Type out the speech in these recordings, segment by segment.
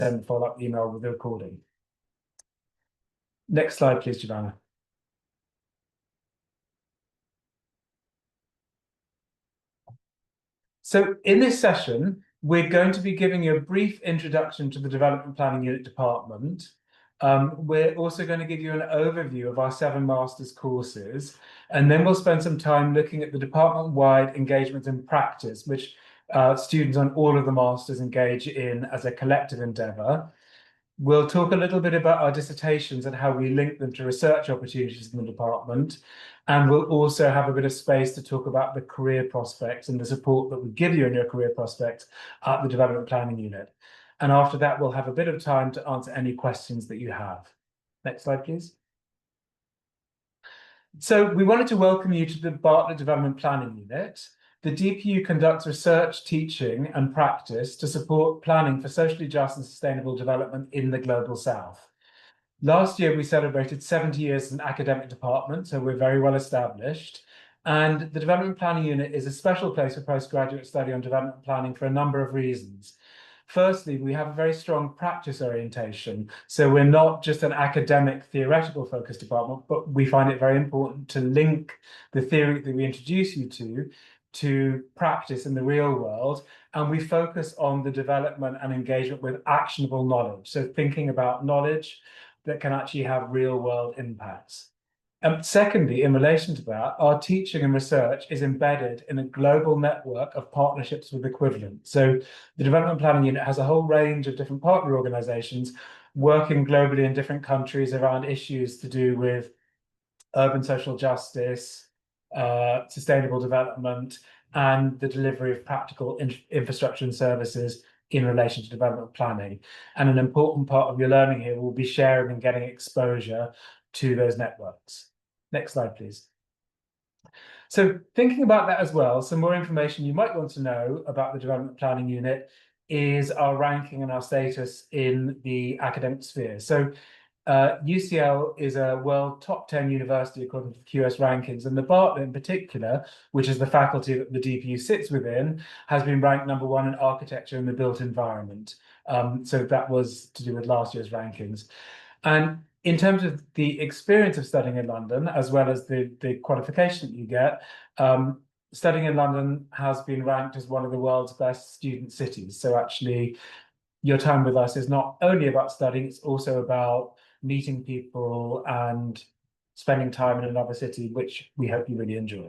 send follow-up email with the recording. Next slide, please, Giovanna. So in this session, we're going to be giving you a brief introduction to the Development Planning Unit department. We're also going to give you an overview of our 7 master's courses, and then we'll spend some time looking at the department-wide engagement and practice, which students on all of the masters engage in as a collective endeavour. We'll talk a little bit about our dissertations and how we link them to research opportunities in the department. And we'll also have a bit of space to talk about the career prospects and the support that we give you in your career prospects at the Development Planning Unit. And after that, we'll have a bit of time to answer any questions that you have. Next slide, please. So we wanted to welcome you to the Bartlett Development Planning Unit. The DPU conducts research, teaching, and practice to support planning for socially just and sustainable development in the Global South. Last year, we celebrated 70 years as an academic department, so we're very well established. And the Development Planning Unit is a special place for postgraduate study on development planning for a number of reasons. Firstly, we have a very strong practice orientation. So we're not just an academic, theoretical focused department, but we find it very important to link the theory that we introduce you to practice in the real world. And we focus on the development and engagement with actionable knowledge. So thinking about knowledge that can actually have real world impacts. Secondly, in relation to that, our teaching and research is embedded in a global network of partnerships with equivalents. So the Development Planning Unit has a whole range of different partner organizations working globally in different countries around issues to do with urban social justice, sustainable development, and the delivery of practical infrastructure and services in relation to development planning. And an important part of your learning here will be sharing and getting exposure to those networks. Next slide, please. So thinking about that as well, some more information you might want to know about the Development Planning Unit is our ranking and our status in the academic sphere. So UCL is a world top 10 university according to the QS rankings, and the Bartlett in particular, which is the faculty that the DPU sits within, has been ranked #1 in architecture and the built environment. So that was to do with last year's rankings. And in terms of the experience of studying in London, as well as the qualification that you get, studying in London has been ranked as one of the world's best student cities. So actually, your time with us is not only about studying, it's also about meeting people and spending time in another city, which we hope you really enjoy.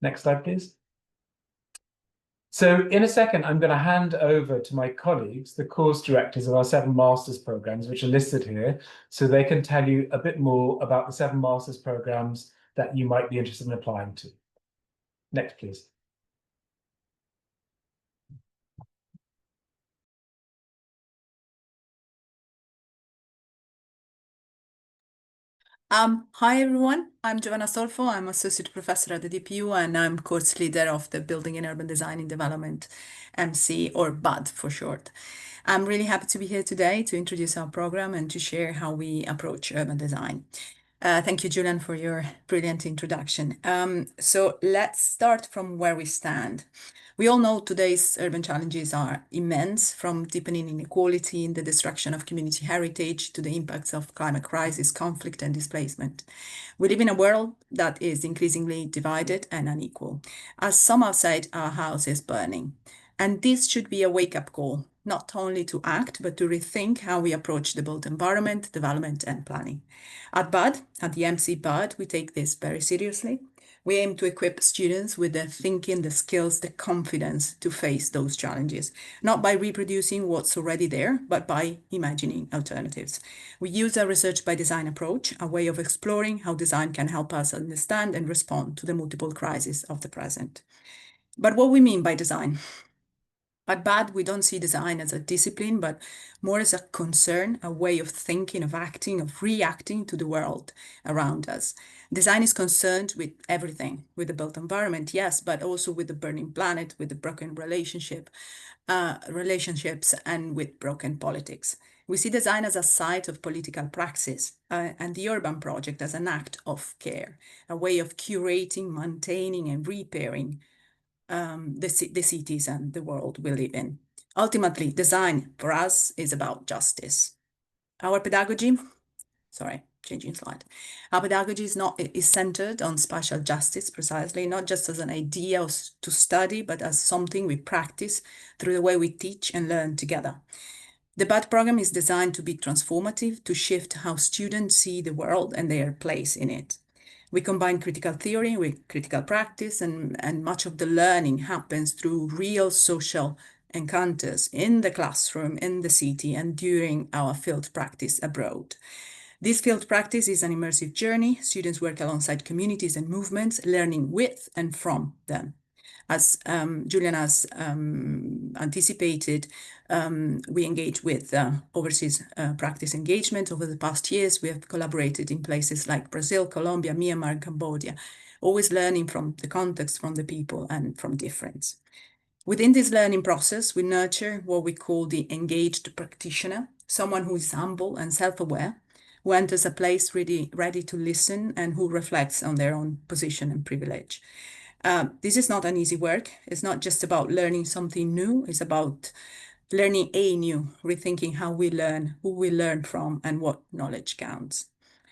Next slide, please. So in a second, I'm going to hand over to my colleagues, the course directors of our 7 master's programs, which are listed here, so they can tell you a bit more about the 7 master's programs that you might be interested in applying to. Next, please. Hi everyone, I'm Giovanna Solfo. I'm Associate Professor at the DPU and I'm course leader of the Building and Urban Design and Development MC, or BUD for short. I'm really happy to be here today to introduce our program and to share how we approach urban design. Thank you, Julian, for your brilliant introduction. So let's start from where we stand. We all know today's urban challenges are immense, from deepening inequality in the destruction of community heritage to the impacts of climate crisis, conflict, and displacement. We live in a world that is increasingly divided and unequal, as some outside our house is burning. And this should be a wake-up call, not only to act, but to rethink how we approach the built environment, development, and planning. At BUD, at the MC BUD, we take this very seriously. We aim to equip students with the thinking, the skills, the confidence to face those challenges, not by reproducing what's already there, but by imagining alternatives. We use a research by design approach, a way of exploring how design can help us understand and respond to the multiple crises of the present. But what we mean by design? At BUD, we don't see design as a discipline, but more as a concern, a way of thinking, of acting, of reacting to the world around us. Design is concerned with everything, with the built environment, yes, but also with the burning planet, with the broken relationships, and with broken politics. We see design as a site of political praxis, and the urban project as an act of care, a way of curating, maintaining, and repairing the cities and the world we live in. Ultimately, design for us is about justice. Our pedagogy, changing slide. Our pedagogy is centered on spatial justice, precisely, not just as an idea to study, but as something we practice through the way we teach and learn together. The BUD program is designed to be transformative, to shift how students see the world and their place in it. We combine critical theory with critical practice, and much of the learning happens through real social encounters in the classroom, in the city, and during our field practice abroad. This field practice is an immersive journey. Students work alongside communities and movements, learning with and from them. As Julian has anticipated, we engage with overseas practice engagement. Over the past years, we have collaborated in places like Brazil, Colombia, Myanmar, and Cambodia, always learning from the context, from the people, and from difference. Within this learning process, we nurture what we call the engaged practitioner, someone who is humble and self-aware, who enters a place ready to listen and who reflects on their own position and privilege. This is not an easy work. It's not just about learning something new. It's about learning anew, rethinking how we learn, who we learn from, and what knowledge counts.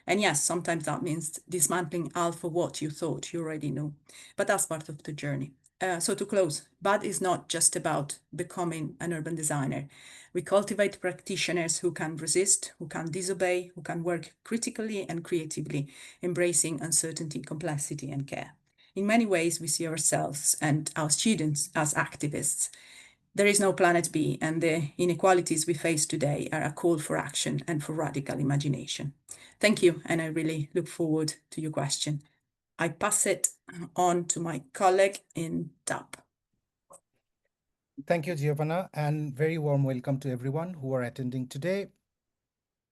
And yes, sometimes that means dismantling half of what you thought you already knew, but that's part of the journey. So to close, BUD is not just about becoming an urban designer. We cultivate practitioners who can resist, who can disobey, who can work critically and creatively, embracing uncertainty, complexity, and care. In many ways, we see ourselves and our students as activists. There is no planet B, and the inequalities we face today are a call for action and for radical imagination. Thank you, and I really look forward to your question. I pass it on to my colleague in DAP. Thank you, Giovanna, and very warm welcome to everyone who are attending today.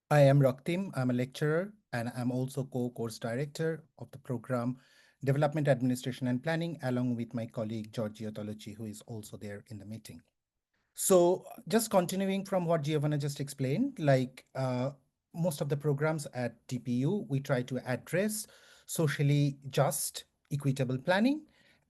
I am Raktim. I'm a lecturer, and I'm also co-course director of the program Development Administration and Planning, along with my colleague Giorgio Tolucci, who is also there in the meeting. So just continuing from what Giovanna just explained, like most of the programs at TPU, we try to address socially just, equitable planning,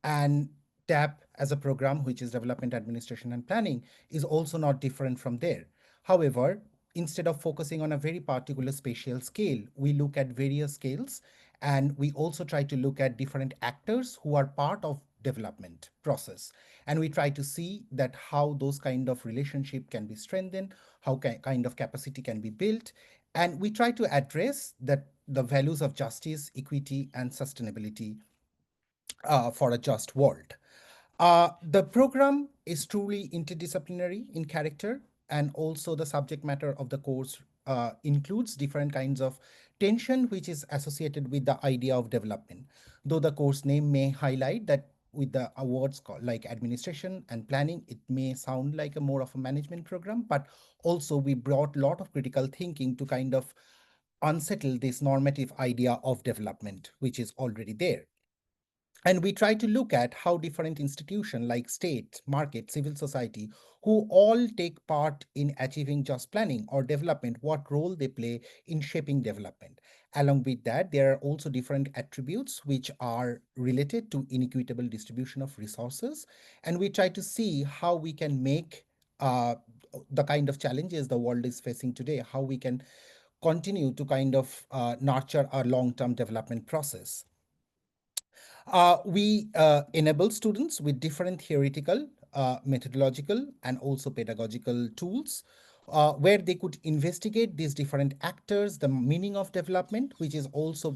and TAP as a program, which is Development Administration and Planning, is also not different from there. However, instead of focusing on a very particular spatial scale, we look at various scales, and we also try to look at different actors who are part of development process, and we try to see that how those kind of relationship can be strengthened, how kind of capacity can be built, and we try to address that the values of justice, equity, and sustainability for a just world. The program is truly interdisciplinary in character, and also the subject matter of the course includes different kinds of tension which is associated with the idea of development. Though the course name may highlight that with the awards called like administration and planning, it may sound like a more of a management program, but also we brought a lot of critical thinking to kind of unsettle this normative idea of development, which is already there. And we try to look at how different institutions like state, market, civil society, who all take part in achieving just planning or development, what role they play in shaping development. Along with that, there are also different attributes which are related to inequitable distribution of resources. And we try to see how we can make the kind of challenges the world is facing today, how we can continue to kind of nurture our long-term development process. We enable students with different theoretical, methodological, and also pedagogical tools where they could investigate these different actors, the meaning of development, which is also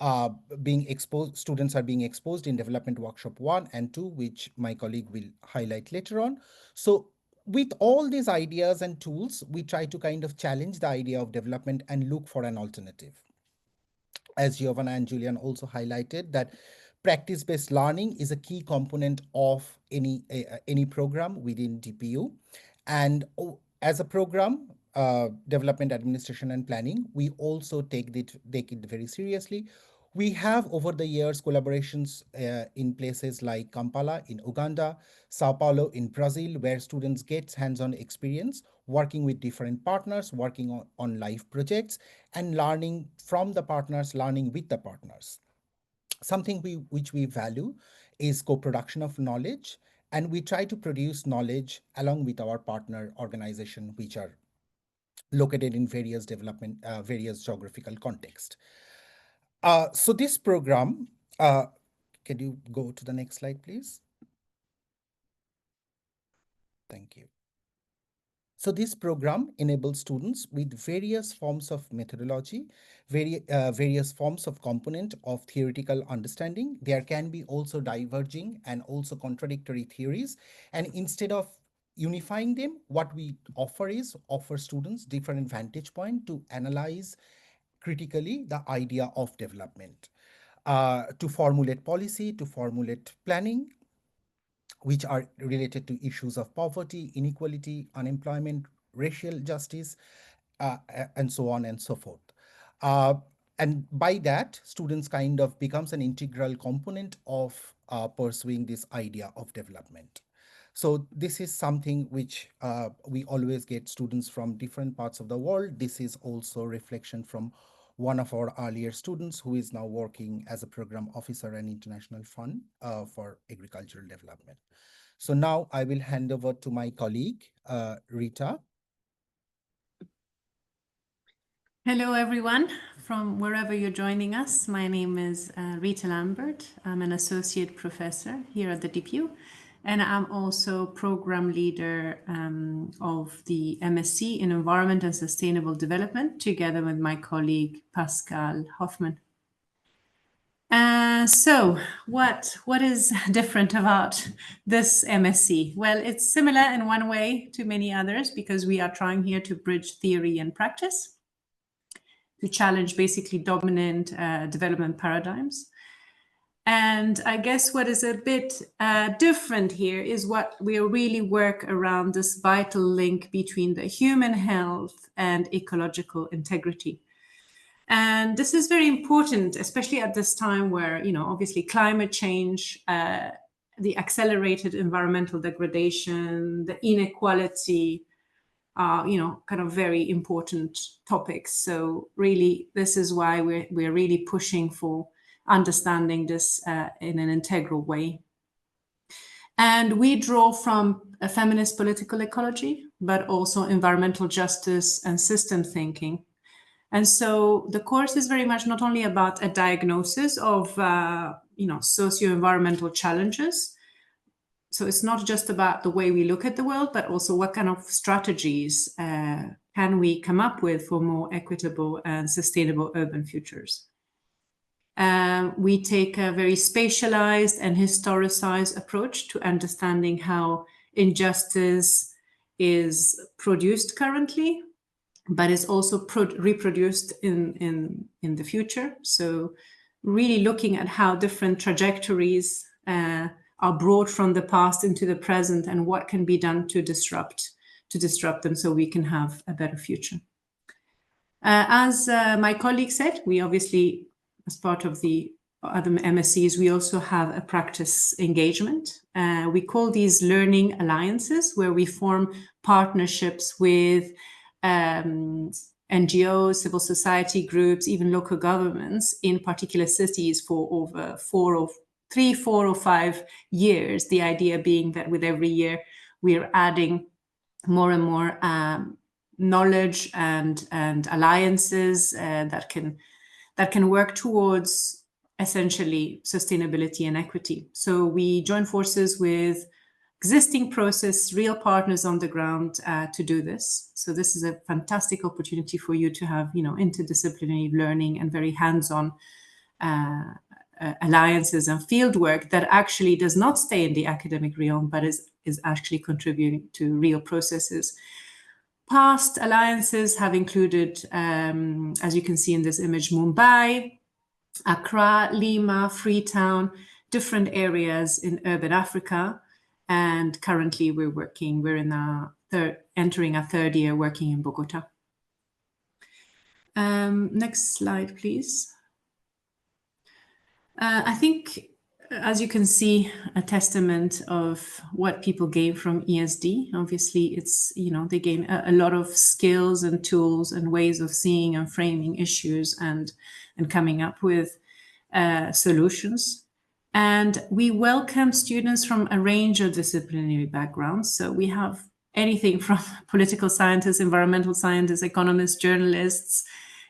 uh, being exposed. Students are being exposed in Development Workshop 1 and 2, which my colleague will highlight later on. So with all these ideas and tools, we try to kind of challenge the idea of development and look for an alternative. As Giovanna and Julian also highlighted, that practice-based learning is a key component of any program within DPU. And as a program, development, administration, and planning, we also take it very seriously. We have over the years collaborations in places like Kampala in Uganda, Sao Paulo in Brazil, where students get hands-on experience working with different partners, working on live projects, and learning from the partners, learning with the partners. Something which we value is co-production of knowledge And we try to produce knowledge along with our partner organization, which are located in various various geographical contexts. So this program, can you go to the next slide, please? Thank you. So this program enables students with various forms of methodology, various forms of component of theoretical understanding. There can be also diverging and also contradictory theories. And instead of unifying them, what we offer students different vantage point to analyze critically the idea of development, to formulate policy, to formulate planning, which are related to issues of poverty, inequality, unemployment, racial justice, and so on and so forth. Uh, and by that, students kind of becomes an integral component of pursuing this idea of development. So this is something which we always get students from different parts of the world. This is also reflection from one of our earlier students who is now working as a program officer at International Fund for Agricultural Development. So now I will hand over to my colleague, Rita. Hello, everyone, from wherever you're joining us. My name is Rita Lambert. I'm an associate professor here at the DPU, and I'm also program leader of the MSc in Environment and Sustainable Development, together with my colleague Pascal Hoffman. So what is different about this MSc? Well, it's similar in one way to many others because we are trying here to bridge theory and practice, to challenge basically dominant development paradigms. And I guess what is a bit different here is what we really work around this vital link between the human health and ecological integrity. And this is very important, especially at this time where, obviously climate change, the accelerated environmental degradation, the inequality, kind of very important topics. So really, this is why we're really pushing for understanding this in an integral way. And we draw from a feminist political ecology, but also environmental justice and system thinking. And so the course is very much not only about a diagnosis of, socio-environmental challenges. So it's not just about the way we look at the world, but also what kind of strategies can we come up with for more equitable and sustainable urban futures. We take a very spatialized and historicized approach to understanding how injustice is produced currently, but is also reproduced in the future. So really looking at how different trajectories are brought from the past into the present and what can be done to disrupt them so we can have a better future. As my colleague said, we obviously, as part of the other MSCs, we also have a practice engagement. We call these learning alliances, where we form partnerships with NGOs, civil society groups, even local governments in particular cities for over 4 or 5 years. The idea being that with every year, we're adding more and more knowledge and alliances that can work towards essentially sustainability and equity. So we join forces with existing process, real partners on the ground to do this. So this is a fantastic opportunity for you to have, interdisciplinary learning and very hands-on alliances and fieldwork that actually does not stay in the academic realm, but is actually contributing to real processes. Past alliances have included, as you can see in this image, Mumbai, Accra, Lima, Freetown, different areas in urban Africa. And currently we're entering our third year working in Bogota. Next slide, please. I think, as you can see, a testament of what people gain from ESD. Obviously, it's, they gain a lot of skills and tools and ways of seeing and framing issues and coming up with solutions. And we welcome students from a range of disciplinary backgrounds. So we have anything from political scientists, environmental scientists, economists, journalists,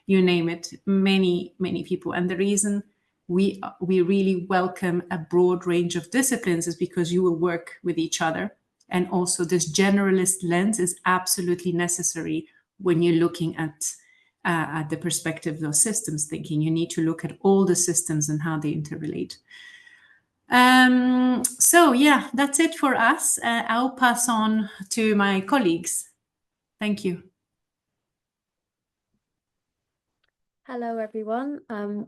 you name it, many, many people. And the reason we really welcome a broad range of disciplines is because you will work with each other. And also this generalist lens is absolutely necessary when you're looking at the perspective of systems thinking. You need to look at all the systems and how they interrelate. So yeah, that's it for us. I'll pass on to my colleagues. Thank you. Hello, everyone.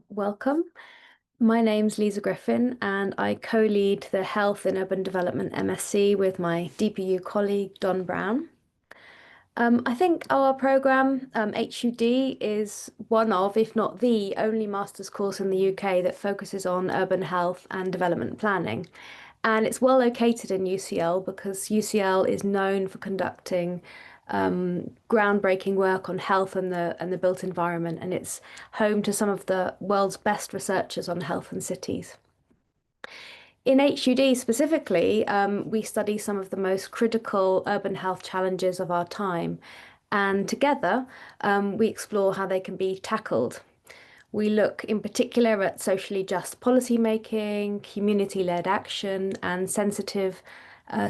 Welcome. My name's Lisa Griffin, and I co-lead the Health and Urban Development MSc with my DPU colleague, Don Brown. I think our program, HUD, is one of, if not the only master's course in the UK that focuses on urban health and development planning. And it's well located in UCL because UCL is known for conducting groundbreaking work on health and the built environment, and it's home to some of the world's best researchers on health and cities. In HUD specifically, we study some of the most critical urban health challenges of our time, and together we explore how they can be tackled. We look in particular at socially just policy making, community-led action, and sensitive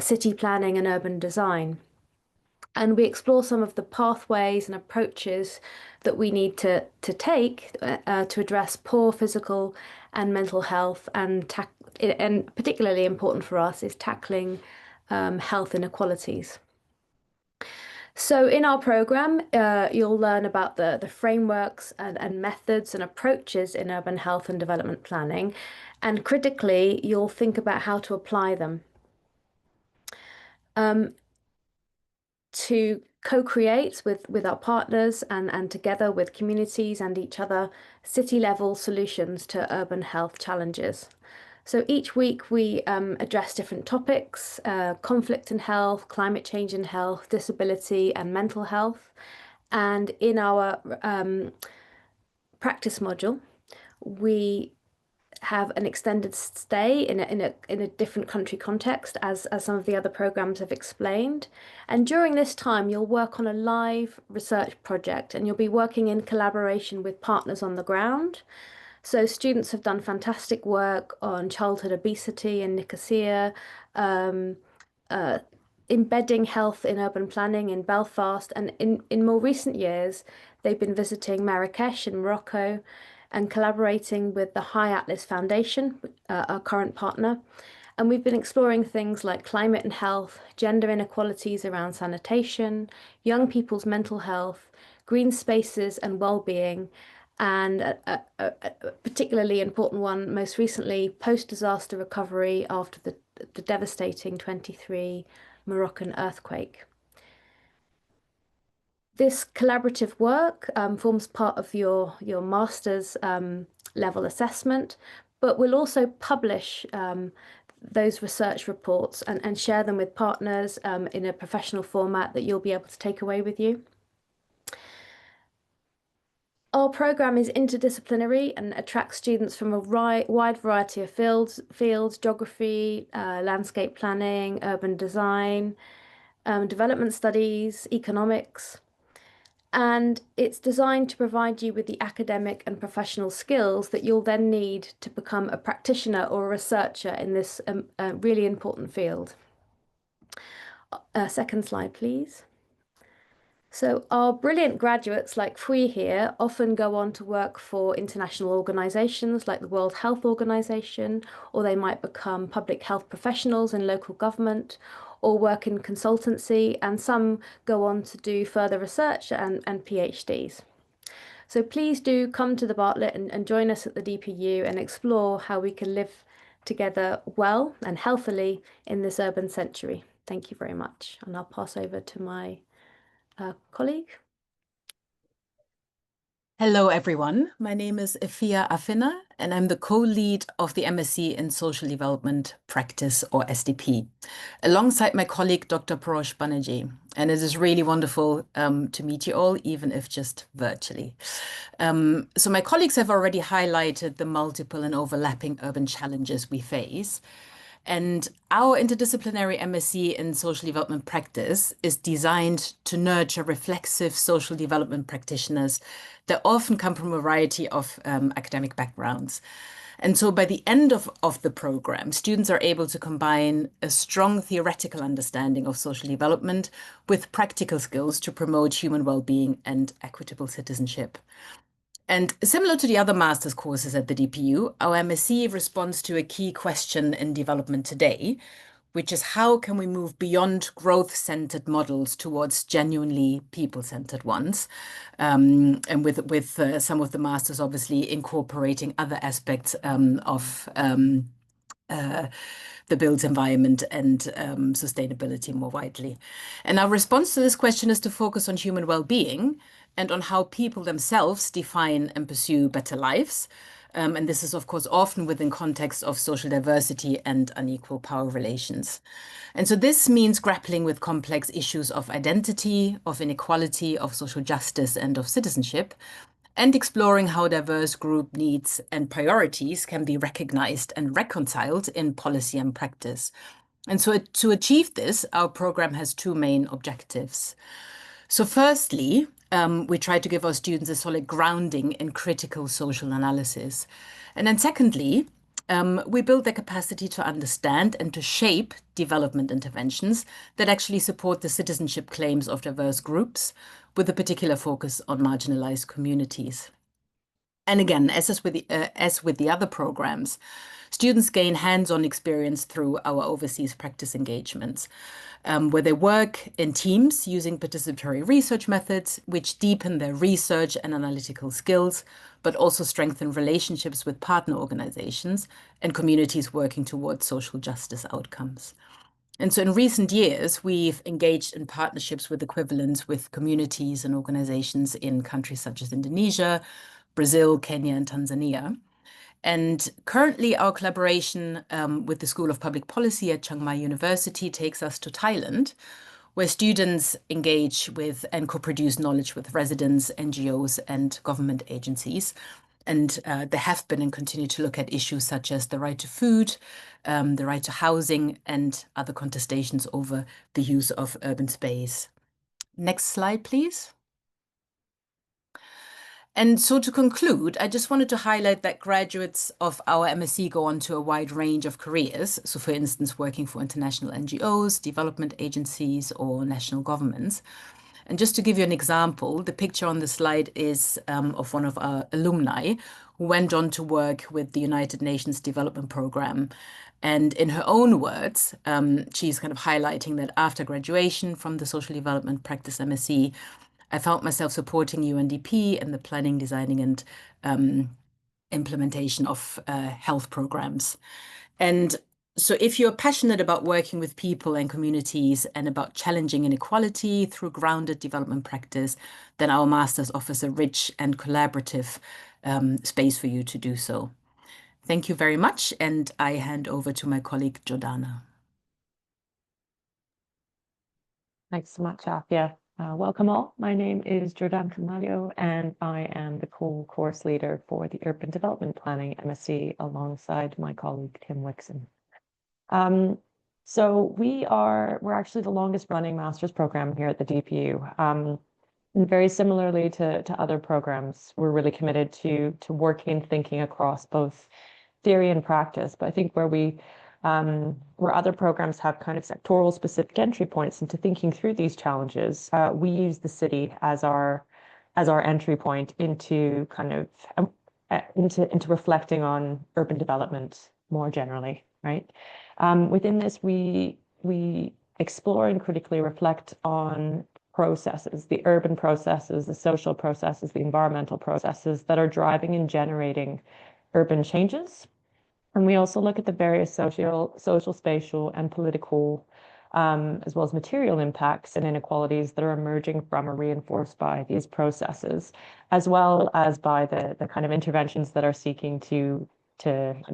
city planning and urban design. And we explore some of the pathways and approaches that we need to take to address poor physical and mental health, and particularly important for us is tackling health inequalities. So in our program, you'll learn about the frameworks and methods and approaches in urban health and development planning, and critically, you'll think about how to apply them. To co-create with our partners and together with communities and each other, city-level solutions to urban health challenges. So each week we address different topics, conflict in health, climate change in health, disability and mental health. And in our practice module, we have an extended stay in a different country context, as some of the other programs have explained. And during this time, you'll work on a live research project, and you'll be working in collaboration with partners on the ground. So students have done fantastic work on childhood obesity in Nicosia, embedding health in urban planning in Belfast, and in more recent years, they've been visiting Marrakesh in Morocco and collaborating with the High Atlas Foundation, our current partner. And we've been exploring things like climate and health, gender inequalities around sanitation, young people's mental health, green spaces and well-being, and a particularly important one, most recently, post-disaster recovery after the devastating 23 Moroccan earthquake. This collaborative work forms part of your master's level assessment, but we'll also publish those research reports and share them with partners in a professional format that you'll be able to take away with you. Our program is interdisciplinary and attracts students from a wide variety of fields, geography, landscape planning, urban design, development studies, economics. And it's designed to provide you with the academic and professional skills that you'll then need to become a practitioner or a researcher in this really important field. Second slide, please. So our brilliant graduates like Fui here often go on to work for international organisations like the World Health Organization, or they might become public health professionals in local government, or work in consultancy, and some go on to do further research and PhDs. So please do come to the Bartlett and join us at the DPU and explore how we can live together well and healthily in this urban century. Thank you very much. And I'll pass over to my colleague. Hello, everyone. My name is Efia Afina, and I'm the co-lead of the MSc in Social Development Practice, or SDP, alongside my colleague, Dr. Parosh Banerjee. And it is really wonderful to meet you all, even if just virtually. So my colleagues have already highlighted the multiple and overlapping urban challenges we face. And our interdisciplinary MSc in Social Development Practice is designed to nurture reflexive social development practitioners that often come from a variety of academic backgrounds. And so by the end of the program, students are able to combine a strong theoretical understanding of social development with practical skills to promote human well-being and equitable citizenship. And similar to the other master's courses at the DPU, our MSc responds to a key question in development today, which is how can we move beyond growth-centered models towards genuinely people-centered ones? And with some of the masters obviously incorporating other aspects of the built environment and sustainability more widely. And our response to this question is to focus on human well-being and on how people themselves define and pursue better lives. And this is, of course, often within context of social diversity and unequal power relations. And so this means grappling with complex issues of identity, of inequality, of social justice, and of citizenship, and exploring how diverse group needs and priorities can be recognized and reconciled in policy and practice. And so to achieve this, our program has two main objectives. So firstly, we try to give our students a solid grounding in critical social analysis. And then secondly, we build their capacity to understand and to shape development interventions that actually support the citizenship claims of diverse groups, with a particular focus on marginalized communities. And again, as with the other programs, students gain hands-on experience through our overseas practice engagements, where they work in teams using participatory research methods, which deepen their research and analytical skills, but also strengthen relationships with partner organizations and communities working towards social justice outcomes. And so in recent years, we've engaged in partnerships with equivalents with communities and organizations in countries such as Indonesia, Brazil, Kenya, and Tanzania. And currently, our collaboration with the School of Public Policy at Chiang Mai University takes us to Thailand, where students engage with and co-produce knowledge with residents, NGOs, and government agencies. And they have been and continue to look at issues such as the right to food, the right to housing, and other contestations over the use of urban space. Next slide, please. And so to conclude, I just wanted to highlight that graduates of our MSc go on to a wide range of careers. So for instance, working for international NGOs, development agencies, or national governments. And just to give you an example, the picture on the slide is of one of our alumni who went on to work with the United Nations Development Programme. And in her own words, she's kind of highlighting that after graduation from the Social Development Practice MSc, I found myself supporting UNDP in the planning, designing, and implementation of health programs. And so if you're passionate about working with people and communities and about challenging inequality through grounded development practice, then our master's offers a rich and collaborative space for you to do so. Thank you very much, and I hand over to my colleague, Jordana. Thanks so much, Afia. Welcome all. My name is Jordana Camalio, and I am the course leader for the Urban Development Planning MSc alongside my colleague, Tim Wixon. So we're actually the longest running master's program here at the DPU. And very similarly to other programs, we're really committed to working and thinking across both theory and practice. But I think where other programs have kind of sectoral specific entry points into thinking through these challenges, we use the city as our entry point into kind of into reflecting on urban development more generally, right? Within this, we explore and critically reflect on processes, the urban processes, the social processes, the environmental processes that are driving and generating urban changes. And we also look at the various social, spatial, and political as well as material impacts and inequalities that are emerging from or reinforced by these processes, as well as by the kind of interventions that are seeking to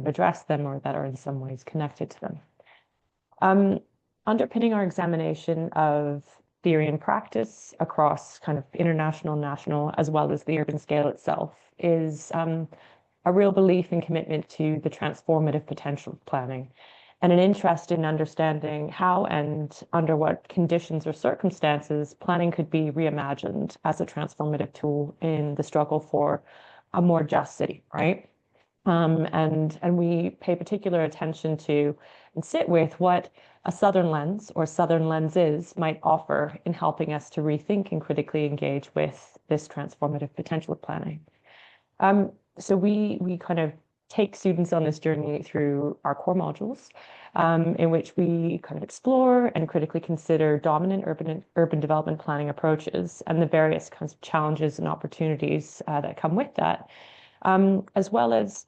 address them or that are in some ways connected to them. Underpinning our examination of theory and practice across kind of international, national, as well as the urban scale itself is a real belief and commitment to the transformative potential of planning and an interest in understanding how and under what conditions or circumstances planning could be reimagined as a transformative tool in the struggle for a more just city, right? And we pay particular attention to and sit with what a Southern lens or Southern lenses might offer in helping us to rethink and critically engage with this transformative potential of planning. So we kind of take students on this journey through our core modules, in which we kind of explore and critically consider dominant urban development planning approaches and the various kinds of challenges and opportunities that come with that, as well as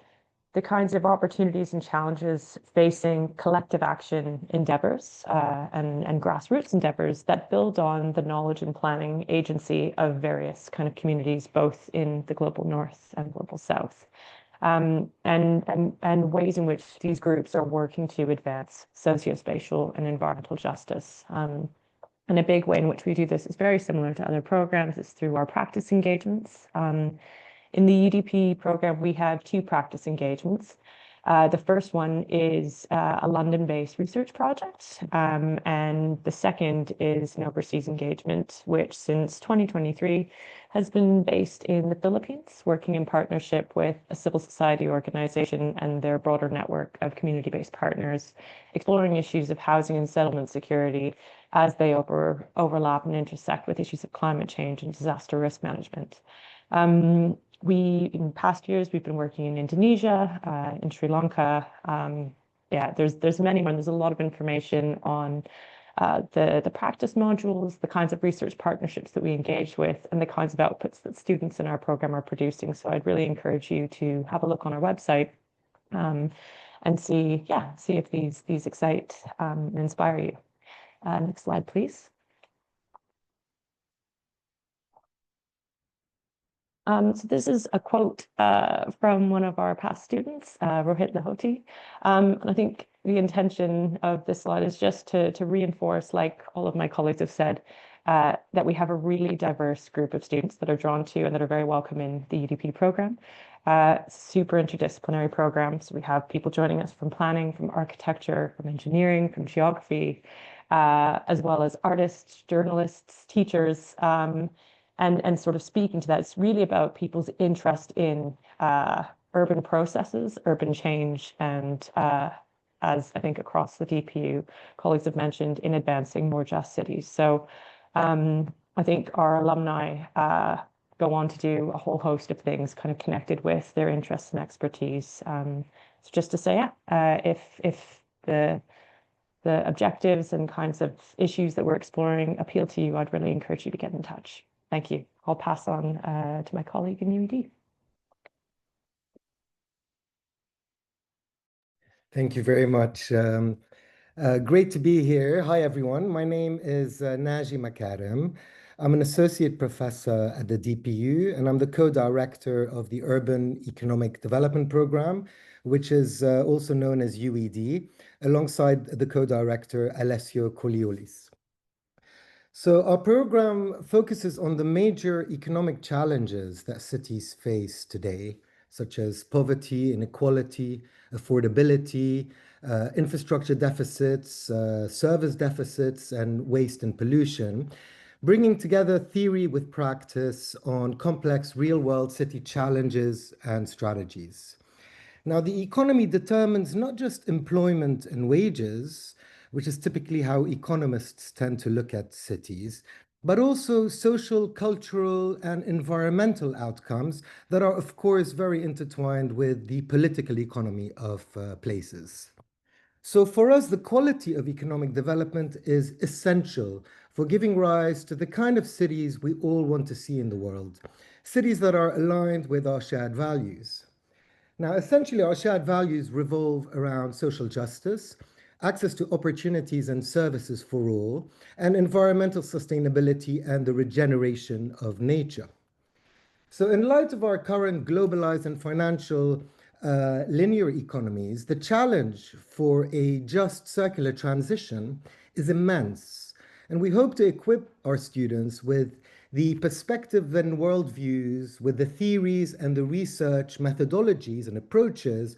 the kinds of opportunities and challenges facing collective action endeavors and grassroots endeavors that build on the knowledge and planning agency of various kind of communities, both in the global north and global south, and ways in which these groups are working to advance sociospatial and environmental justice. And a big way in which we do this is very similar to other programs. It's through our practice engagements. In the UDP program, we have 2 practice engagements. The first one is a London-based research project, and the second is an overseas engagement, which since 2023 has been based in the Philippines, working in partnership with a civil society organization and their broader network of community-based partners, exploring issues of housing and settlement security as they overlap and intersect with issues of climate change and disaster risk management. In past years, we've been working in Indonesia, in Sri Lanka. Yeah, there's many more. There's a lot of information on the practice modules, the kinds of research partnerships that we engage with, and the kinds of outputs that students in our program are producing. So I'd really encourage you to have a look on our website and see if these excite and inspire you. Next slide, please. So this is a quote from one of our past students, Rohit Lahoti. And I think the intention of this slide is just to reinforce, like all of my colleagues have said, that we have a really diverse group of students that are drawn to and that are very welcome in the UDP program. Super interdisciplinary programs. We have people joining us from planning, from architecture, from engineering, from geography, as well as artists, journalists, teachers, and sort of speaking to that. It's really about people's interest in urban processes, urban change, and as I think across the DPU, colleagues have mentioned, in advancing more just cities. So I think our alumni go on to do a whole host of things kind of connected with their interests and expertise. So just to say, if the objectives and kinds of issues that we're exploring appeal to you, I'd really encourage you to get in touch. Thank you. I'll pass on to my colleague in UED. Thank you very much. Great to be here. Hi, everyone. My name is Naji Makarim. I'm an associate professor at the DPU, and I'm the co-director of the Urban Economic Development Program, which is also known as UED, alongside the co-director Alessio Coliolis. So our program focuses on the major economic challenges that cities face today, such as poverty, inequality, affordability, infrastructure deficits, service deficits, and waste and pollution, bringing together theory with practice on complex real-world city challenges and strategies. Now, the economy determines not just employment and wages, which is typically how economists tend to look at cities, but also social, cultural, and environmental outcomes that are, of course, very intertwined with the political economy of places. So for us, the quality of economic development is essential for giving rise to the kind of cities we all want to see in the world, cities that are aligned with our shared values. Now, essentially, our shared values revolve around social justice, access to opportunities and services for all, and environmental sustainability and the regeneration of nature. So in light of our current globalized and financial linear economies, the challenge for a just circular transition is immense. And we hope to equip our students with the perspective and worldviews, with the theories and the research methodologies and approaches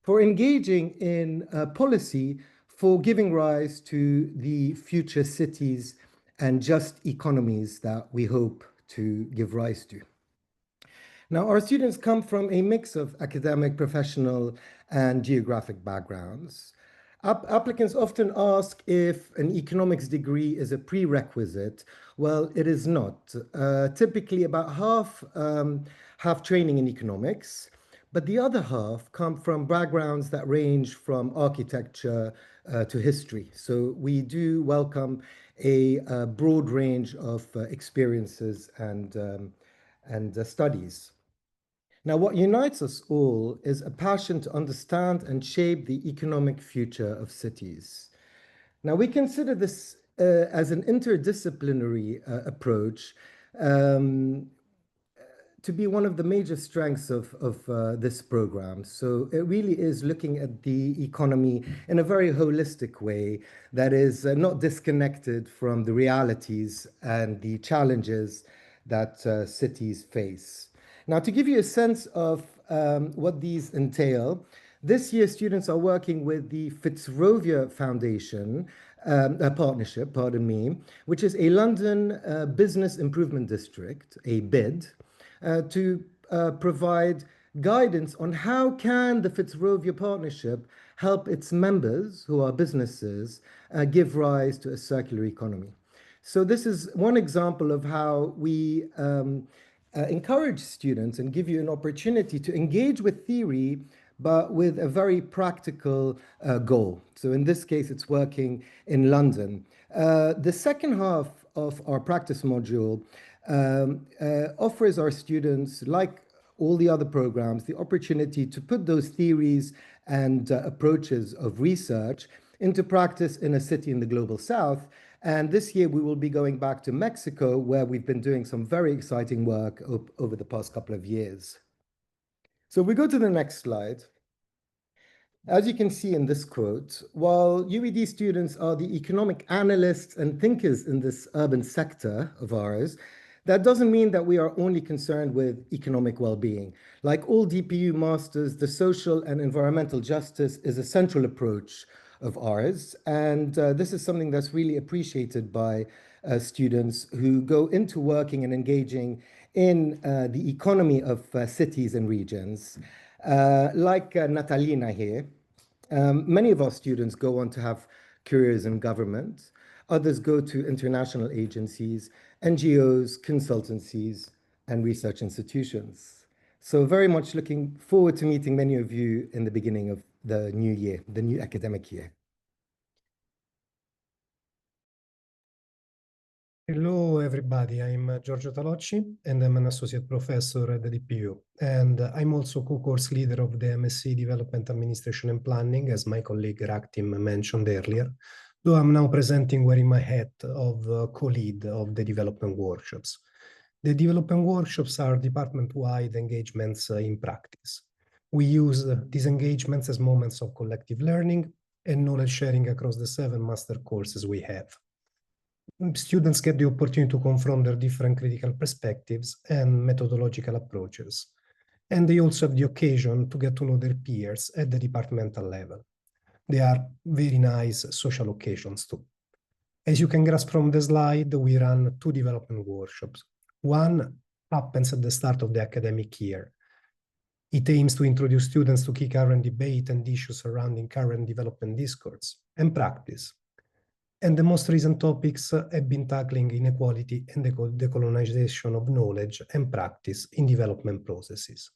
for engaging in policy for giving rise to the future cities and just economies that we hope to give rise to. Now, our students come from a mix of academic, professional, and geographic backgrounds. Applicants often ask if an economics degree is a prerequisite. Well, it is not. Typically, about half have training in economics, but the other half come from backgrounds that range from architecture to history. So we do welcome a broad range of experiences and studies. Now, what unites us all is a passion to understand and shape the economic future of cities. Now, we consider this as an interdisciplinary approach to be one of the major strengths of this program. So it really is looking at the economy in a very holistic way that is not disconnected from the realities and the challenges that cities face. Now, to give you a sense of what these entail, this year students are working with the Fitzrovia Foundation partnership, which is a London Business Improvement District, a BID, to provide guidance on how can the Fitzrovia Partnership help its members, who are businesses, give rise to a circular economy. So this is one example of how we encourage students and give you an opportunity to engage with theory, but with a very practical goal. So in this case, it's working in London. The second half of our practice module offers our students, like all the other programs, the opportunity to put those theories and approaches of research into practice in a city in the Global South. And this year we will be going back to Mexico, where we've been doing some very exciting work over the past couple of years. So we go to the next slide. As you can see in this quote, while UED students are the economic analysts and thinkers in this urban sector of ours, that doesn't mean that we are only concerned with economic well-being. Like all DPU masters, the social and environmental justice is a central approach of ours. And this is something that's really appreciated by students who go into working and engaging in the economy of cities and regions. Like Natalina here, many of our students go on to have careers in government. Others go to international agencies, NGOs, consultancies, and research institutions. So very much looking forward to meeting many of you in the beginning of the new year, the new academic year. Hello, everybody. I'm Giorgio Talocci, and I'm an associate professor at the DPU. And I'm also co-course leader of the MSc Development Administration and Planning, as my colleague Raktim mentioned earlier, though I'm now presenting wearing my hat of co-lead of the development workshops. The development workshops are department-wide engagements in practice. We use these engagements as moments of collective learning and knowledge sharing across the 7 master courses we have. Students get the opportunity to confront their different critical perspectives and methodological approaches. And they also have the occasion to get to know their peers at the departmental level. They are very nice social occasions too. As you can grasp from the slide, we run 2 development workshops. One happens at the start of the academic year. It aims to introduce students to key current debate and issues surrounding current development discourse and practice. And the most recent topics have been tackling inequality and the decolonization of knowledge and practice in development processes.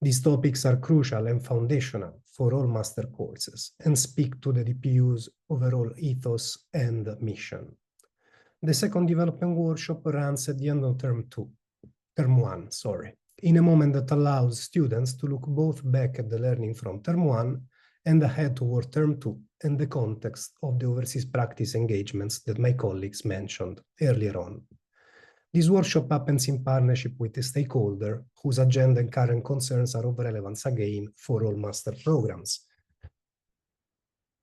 These topics are crucial and foundational for all master courses and speak to the DPU's overall ethos and mission. The second development workshop runs at the end of term 1, in a moment that allows students to look both back at the learning from term 1 and ahead toward term 2 in the context of the overseas practice engagements that my colleagues mentioned earlier on. This workshop happens in partnership with the stakeholder whose agenda and current concerns are of relevance again for all master programs.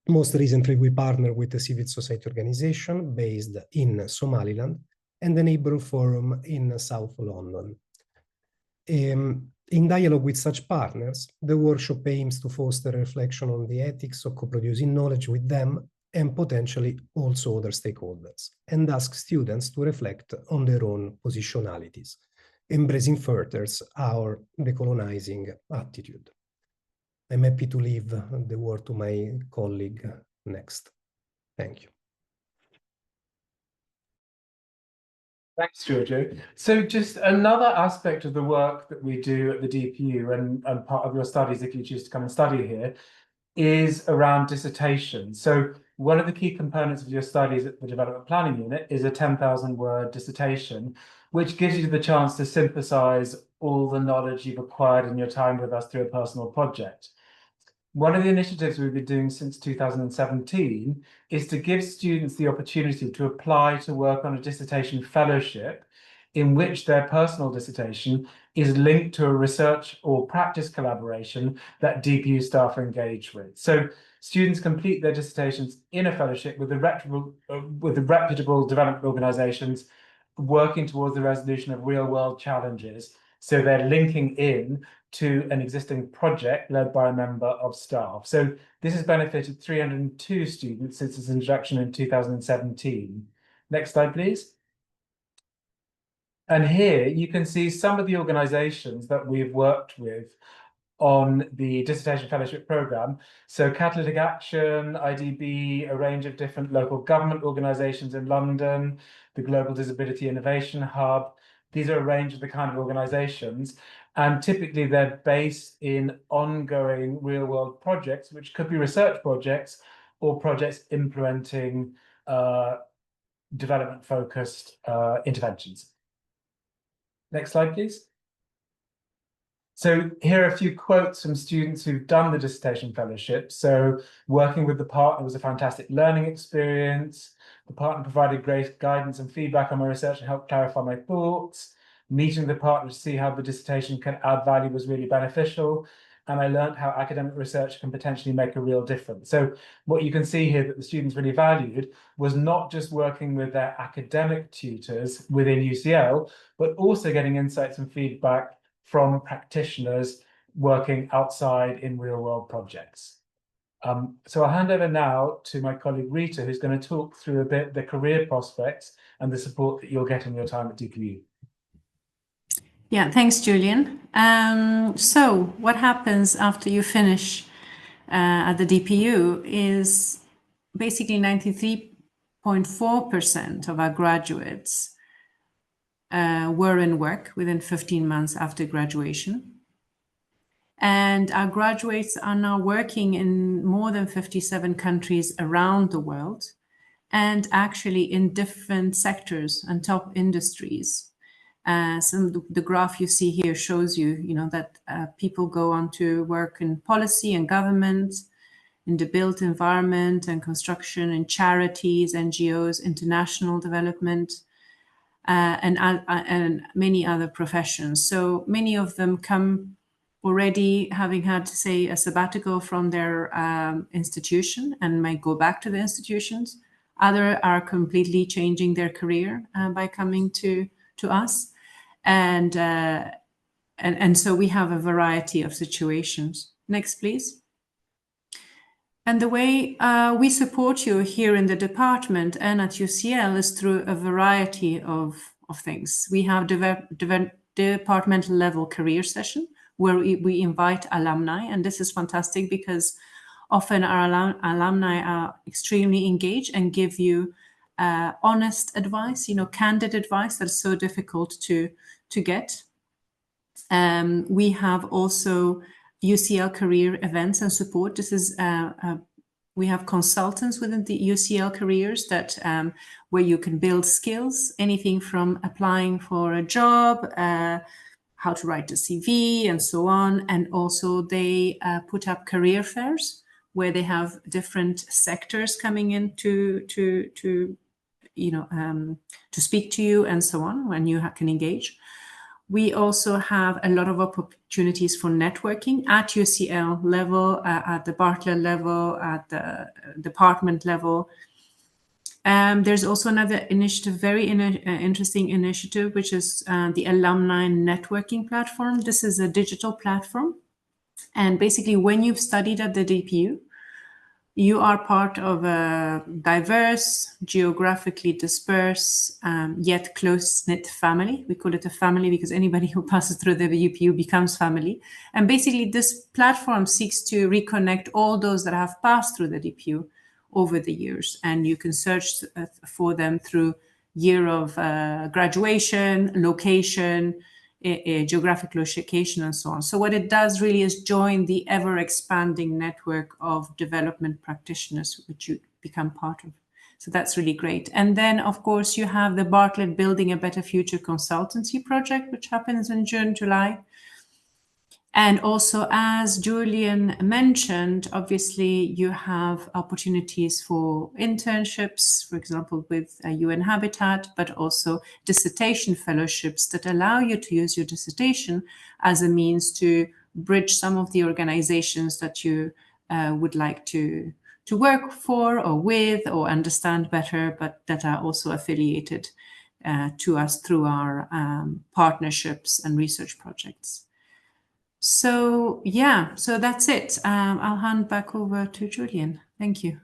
Most recently, we partnered with a civil society organization based in Somaliland and the Neighbourhood Forum in South London. In dialogue with such partners, the workshop aims to foster reflection on the ethics of co-producing knowledge with them and potentially also other stakeholders, and ask students to reflect on their own positionalities, embracing further our decolonizing attitude. I'm happy to leave the word to my colleague next. Thank you. Thanks, Giorgio. So just another aspect of the work that we do at the DPU and part of your studies, if you choose to come and study here, is around dissertation. So one of the key components of your studies at the Development Planning Unit is a 10,000-word dissertation, which gives you the chance to synthesize all the knowledge you've acquired in your time with us through a personal project. One of the initiatives we've been doing since 2017 is to give students the opportunity to apply to work on a dissertation fellowship in which their personal dissertation is linked to a research or practice collaboration that DPU staff are engaged with. So students complete their dissertations in a fellowship with the reputable development organizations working towards the resolution of real-world challenges. So they're linking in to an existing project led by a member of staff. So this has benefited 302 students since its introduction in 2017. Next slide, please. And here you can see some of the organizations that we've worked with on the dissertation fellowship program. So Catalytic Action, IDB, a range of different local government organizations in London, the Global Disability Innovation Hub. These are a range of the kind of organizations, and typically they're based in ongoing real-world projects, which could be research projects or projects implementing development-focused interventions. Next slide, please. So here are a few quotes from students who've done the dissertation fellowship. So working with the partner was a fantastic learning experience. The partner provided great guidance and feedback on my research and helped clarify my thoughts. Meeting the partner to see how the dissertation can add value was really beneficial. And I learned how academic research can potentially make a real difference. So what you can see here that the students really valued was not just working with their academic tutors within UCL, but also getting insights and feedback from practitioners working outside in real-world projects. So I'll hand over now to my colleague Rita, who's going to talk through a bit the career prospects and the support that you'll get in your time at DPU. Yeah, thanks, Julian. So what happens after you finish at the DPU is basically 93.4% of our graduates were in work within 15 months after graduation. And our graduates are now working in more than 57 countries around the world, and actually in different sectors and top industries. So the graph you see here shows you, that people go on to work in policy and government, in the built environment and construction, in charities, NGOs, international development, and many other professions. So many of them come already having had, say, a sabbatical from their institution and might go back to the institutions. Others are completely changing their career by coming to us. And so we have a variety of situations. Next, please. And the way we support you here in the department and at UCL is through a variety of things. We have departmental level career session where we invite alumni, and this is fantastic because often our alumni are extremely engaged and give you honest advice, candid advice that's so difficult to get. We have also UCL career events and support. This is we have consultants within the UCL careers that where you can build skills, anything from applying for a job, how to write a CV, and so on. And also they put up career fairs where they have different sectors coming in to speak to you and so on, when you can engage. We also have a lot of opportunities for networking at UCL level, at the Bartlett level, at the department level. There's also another initiative, very interesting initiative, which is the Alumni Networking Platform. This is a digital platform. And basically, when you've studied at the DPU, you are part of a diverse, geographically dispersed, yet close-knit family. We call it a family because anybody who passes through the DPU becomes family. And basically, this platform seeks to reconnect all those that have passed through the DPU over the years. And you can search for them through year of graduation, location, geographic location, and so on. So what it does really is join the ever-expanding network of development practitioners, which you become part of. So that's really great. And then, of course, you have the Bartlett Building a Better Future consultancy project, which happens in June, July. And also, as Julian mentioned, obviously, you have opportunities for internships, for example, with UN Habitat, but also dissertation fellowships that allow you to use your dissertation as a means to bridge some of the organizations that you would like to work for or with or understand better, but that are also affiliated to us through our partnerships and research projects. So yeah, so that's it. I'll hand back over to Julian. Thank you.